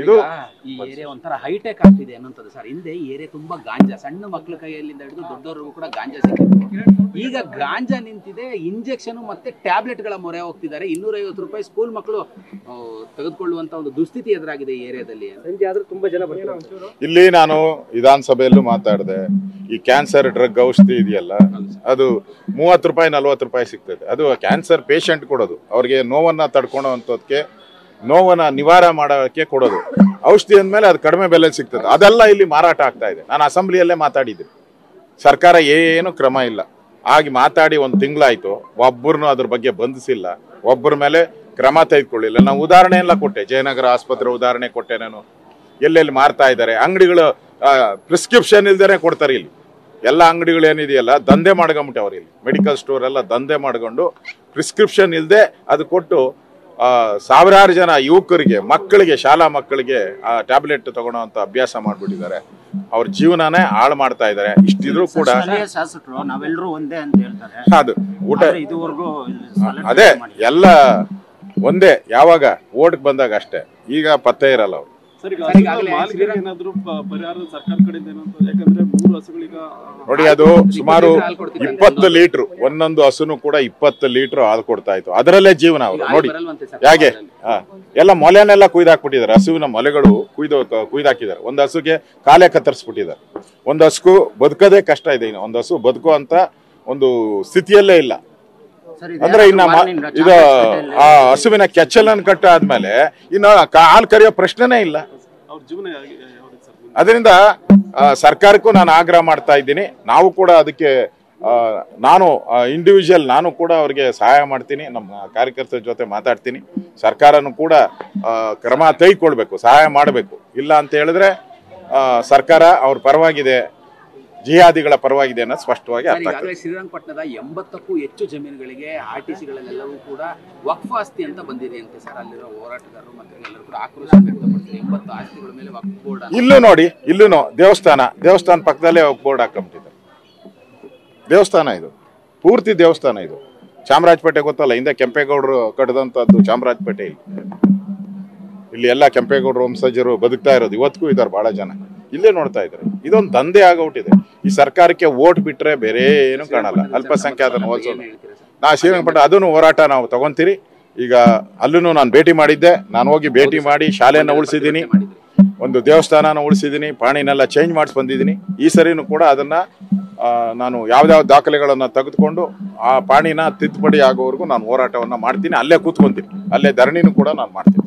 ಇದು ಈ ಏರಿಯಾ ಒಂಥರ ಹೈಟೆಕ್ ಆಗ್ತಿದೆ ಅನ್ನೋಂಥದ್ದು ಸರ್. ಹಿಂದೆ ಈ ಏರಿಯಾ ತುಂಬಾ ಗಾಂಜಾ, ಸಣ್ಣ ಮಕ್ಕಳ ಕೈಯಲ್ಲಿಂದ ಹಿಡಿದು ದೊಡ್ಡವರಿಗೂ ಕೂಡ ಗಾಂಜಾ ಸಿಗ್ತಿತ್ತು. ಈಗ ಗಾಂಜಾ ನಿಂತಿದೆ, ಇಂಜೆಕ್ಷನ್ ಮತ್ತೆ ಟ್ಯಾಬ್ಲೆಟ್ ಗಳ ಮೊರೆ ಹೋಗ್ತಿದ್ದಾರೆ. 250 ರೂಪಾಯಿ ಸ್ಕೂಲ್ ಮಕ್ಕಳು ತೆಗೆದುಕೊಳ್ಳುವಂತ ಒಂದು ದುಸ್ಥಿತಿ ಎದುರಾಗಿದೆ ಈ ಏರಿಯಾದಲ್ಲಿ. ಸಂಜೆ ಆದ್ರೂ ತುಂಬಾ ಜನ ಬರ್ತಾರೆ. ಇಲ್ಲಿ ನಾನು ವಿಧಾನಸಭೆಯಲ್ಲೂ ಮಾತಾಡಿದೆ, ಈ ಕ್ಯಾನ್ಸರ್ ಡ್ರಗ್ ಔಷಧಿ ಇದೆಯಲ್ಲ, ಅದು 30 ರೂಪಾಯಿ 40 ರೂಪಾಯಿ ಸಿಗ್ತದೆ. ಅದು ಕ್ಯಾನ್ಸರ್ ಪೇಷಂಟ್ ಕೊಡೋದು, ಅವ್ರಿಗೆ ನೋವನ್ನ ತಡ್ಕೊಳ್ಳೋವಂಥದ್ಕೆ, ನೋವನ್ನ ನಿವಾರಣೆ ಮಾಡೋಕ್ಕೆ ಕೊಡೋದು. ಔಷಧಿ ಅಂದಮೇಲೆ ಅದು ಕಡಿಮೆ ಬೆಲೆ ಸಿಗ್ತದೆ. ಅದೆಲ್ಲ ಇಲ್ಲಿ ಮಾರಾಟ ಆಗ್ತಾ ಇದೆ. ನಾನು ಅಸೆಂಬ್ಲಿಯಲ್ಲೇ ಮಾತಾಡಿದ್ದೀನಿ, ಸರ್ಕಾರ ಏನು ಕ್ರಮ ಇಲ್ಲ. ಆಗಿ ಮಾತಾಡಿ 1 ತಿಂಗಳಾಯ್ತು, ಒಬ್ಬರನ್ನು ಅದ್ರ ಬಗ್ಗೆ ಬಂಧಿಸಿಲ್ಲ, ಒಬ್ಬರ ಮೇಲೆ ಕ್ರಮ ತೆಗೆದುಕೊಳ್ಳಿಲ್ಲ. ನಾವು ಉದಾಹರಣೆ ಎಲ್ಲ ಕೊಟ್ಟೆ, ಜಯನಗರ ಆಸ್ಪತ್ರೆ ಉದಾಹರಣೆ ಕೊಟ್ಟೆ ನಾನು. ಎಲ್ಲೆಲ್ಲಿ ಮಾರ್ತಾ ಇದ್ದಾರೆ, ಅಂಗಡಿಗಳು ಪ್ರಿಸ್ಕ್ರಿಪ್ಷನ್ ಇಲ್ದೇ ಕೊಡ್ತಾರೆ. ಇಲ್ಲಿ ಎಲ್ಲ ಅಂಗಡಿಗಳು ಏನಿದೆಯಲ್ಲ ದಂಧೆ ಮಾಡ್ಕೊಂಬಿಟ್ಟೆ ಅವ್ರು. ಇಲ್ಲಿ ಮೆಡಿಕಲ್ ಸ್ಟೋರ್ ಎಲ್ಲ ದಂಧೆ ಮಾಡ್ಕೊಂಡು ಪ್ರಿಸ್ಕ್ರಿಪ್ಷನ್ ಇಲ್ಲದೆ ಅದು ಕೊಟ್ಟು ಸಾವಿರಾರು ಜನ ಯುವಕರಿಗೆ, ಮಕ್ಕಳಿಗೆ, ಶಾಲಾ ಮಕ್ಕಳಿಗೆ ಆ ಟ್ಯಾಬ್ಲೆಟ್ ತಗೊಳ್ಳೋಂಥ ಅಭ್ಯಾಸ ಮಾಡ್ಬಿಟ್ಟಿದ್ದಾರೆ. ಅವ್ರ ಜೀವನನೇ ಹಾಳು ಮಾಡ್ತಾ ಇದ್ದಾರೆ. ಇಷ್ಟಿದ್ರು ಕೂಡ ಶಾಸಕರು ನಾವೆಲ್ಲರೂ ಒಂದೇ ಅಂತ ಹೇಳ್ತಾರೆ. ಅದು ಊಟ ಇದುವರೆಗೂ ಅದೇ ಎಲ್ಲ ಒಂದೇ, ಯಾವಾಗ ಓಟ್ಗೆ ಬಂದಾಗ ಅಷ್ಟೇ. ಈಗ ಪತ್ತೆ ಇರಲ್ಲ ಅವ್ರು. ನೋಡಿ, ಅದು ಸುಮಾರು 20 ಲೀಟರ್, ಒಂದೊಂದು ಹಸುನು ಕೂಡ 20 ಲೀಟರ್ ಹಾಲು ಕೊಡ್ತಾ ಇತ್ತು. ಅದರಲ್ಲೇ ಜೀವನ ಅವರು. ನೋಡಿ ಹೇಗೆ ಎಲ್ಲ ಮೊಲೆನೆಲ್ಲ ಕುಯ್ದಾಕ್ಬಿಟ್ಟಿದ್ದಾರೆ. ಹಸುವಿನ ಮೊಲೆಗಳು ಕುಯ್ದಾಕಿದ್ದಾರೆ. ಒಂದು ಹಸುಗೆ ಕಾಲೇ ಕತ್ತರಿಸ್ಬಿಟ್ಟಿದ್ದಾರೆ. ಒಂದು ಹಸು ಬದುಕೋದೇ ಕಷ್ಟ ಇದೆ. ಇನ್ನು ಒಂದು ಹಸು ಬದುಕೋ ಅಂತ ಒಂದು ಸ್ಥಿತಿಯಲ್ಲೇ ಇಲ್ಲ. ಅಂದ್ರೆ ಇನ್ನ ಇದು ಆ ಹಸುವಿನ ಕೆಚ್ಚಲನ್ನು ಕಟ್ಟಾದ್ಮೇಲೆ ಇನ್ನು ಹಾಲು ಕರೆಯೋ ಪ್ರಶ್ನೆನೇ ಇಲ್ಲ. ಅದರಿಂದ ಸರ್ಕಾರಕ್ಕೂ ನಾನು ಆಗ್ರಹ ಮಾಡ್ತಾ ಇದ್ದೀನಿ. ನಾವು ಕೂಡ ಅದಕ್ಕೆ ನಾನು ಇಂಡಿವಿಜುವಲ್ ನಾನು ಕೂಡ ಅವ್ರಿಗೆ ಸಹಾಯ ಮಾಡ್ತೀನಿ. ನಮ್ಮ ಕಾರ್ಯಕರ್ತರ ಜೊತೆ ಮಾತಾಡ್ತೀನಿ. ಸರ್ಕಾರನು ಕೂಡ ಕ್ರಮ ತೆಗೆದುಕೊಳ್ಬೇಕು, ಸಹಾಯ ಮಾಡಬೇಕು. ಇಲ್ಲ ಅಂತ ಹೇಳಿದ್ರೆ ಸರ್ಕಾರ ಅವ್ರ ಪರವಾಗಿದೆ, ಜಿಹಾದಿಗಳ ಪರವಾಗಿದೆ ಅನ್ನೋದು ಸ್ಪಷ್ಟವಾಗಿ ಅರ್ಥ ಆಗ್ತದೆ. ಶ್ರೀರಂಗಪಟ್ಟಣದ 80ಕ್ಕೂ ಹೆಚ್ಚು ಜಮೀನುಗಳಿಗೆ ಆರ್ಟಿಸಿಗಳಲ್ಲೆಲ್ಲವೂ ಕೂಡ ವಕ್ಫ್ ಆಸ್ತಿ ಅಂತ ಬಂದಿದೆ ಅಂತೆ ಸರ್. ಅಲ್ಲಿರೋ ಹೋರಾಟಗಾರರು ಮತ್ತೆ ಎಲ್ಲರೂ ಕೂಡ ಆಕ್ರೋಶ ವ್ಯಕ್ತಪಡಿಸಿದ್ದಾರೆ. 80 ಆಸ್ತಿಗಳ ಮೇಲೆ ವಕ್ಫ್ ಬೋರ್ಡ್. ಇಲ್ಲೂ ನೋಡಿ, ಇಲ್ಲೂ ದೇವಸ್ಥಾನ ಪಕ್ಕದಲ್ಲೇ ವಕ್ಫ್ ಬೋರ್ಡ್ ಹಾಕೊಂಬಿಟ್ಟಿದ್ದಾರೆ. ದೇವಸ್ಥಾನ ಇದು, ಪೂರ್ತಿ ದೇವಸ್ಥಾನ ಇದು. ಚಾಮರಾಜಪೇಟೆ ಗೊತ್ತಲ್ಲ, ಹಿಂದೆ ಕೆಂಪೇಗೌಡರು ಕಟ್ಟಿದಂಥದ್ದು ಚಾಮರಾಜಪೇಟೆ. ಇಲ್ಲಿ ಎಲ್ಲ ಕೆಂಪೇಗೌಡರು ವಂಶಜರು ಬದುಕ್ತಾ ಇರೋದು ಇವತ್ತಿಗೂ ಇದ್ದಾರೆ ಬಹಳ ಜನ. ಇಲ್ಲೇ ನೋಡ್ತಾ ಇದ್ದಾರೆ. ಇದೊಂದು ದಂಧೆ ಆಗೋಟಿದೆ. ಈ ಸರ್ಕಾರಕ್ಕೆ ವೋಟ್ ಬಿಟ್ರೆ ಬೇರೆ ಏನು ಕಾಣಲ್ಲ. ಅಲ್ಪಸಂಖ್ಯಾತನ ಹೋಲ್ಸೋದು ನಾ ಶ್ರೀರಂಗಪಟ್ಟಣ ಅದನ್ನು ಹೋರಾಟ ನಾವು ತಗೊಂತೀರಿ. ಈಗ ಅಲ್ಲೂ ನಾನು ಭೇಟಿ ಮಾಡಿದ್ದೆ. ನಾನು ಹೋಗಿ ಭೇಟಿ ಮಾಡಿ ಶಾಲೆಯನ್ನು ಉಳಿಸಿದ್ದೀನಿ, ಒಂದು ದೇವಸ್ಥಾನನ ಉಳಿಸಿದ್ದೀನಿ, ಪಾಣಿನೆಲ್ಲ ಚೇಂಜ್ ಮಾಡಿಸಿ ಬಂದಿದ್ದೀನಿ. ಈ ಸರಿನೂ ಕೂಡ ಅದನ್ನ ನಾನು ಯಾವ್ದಾವ ದಾಖಲೆಗಳನ್ನ ತೆಗೆದುಕೊಂಡು ಆ ಪಾಣಿನ ತಿದ್ದುಪಡಿ ಆಗೋವರೆಗೂ ನಾನು ಹೋರಾಟವನ್ನ ಮಾಡ್ತೀನಿ. ಅಲ್ಲೇ ಕೂತ್ಕೊಂತೀನಿ, ಅಲ್ಲೇ ಧರಣಿನೂ ಕೂಡ ನಾನು ಮಾಡ್ತೀನಿ.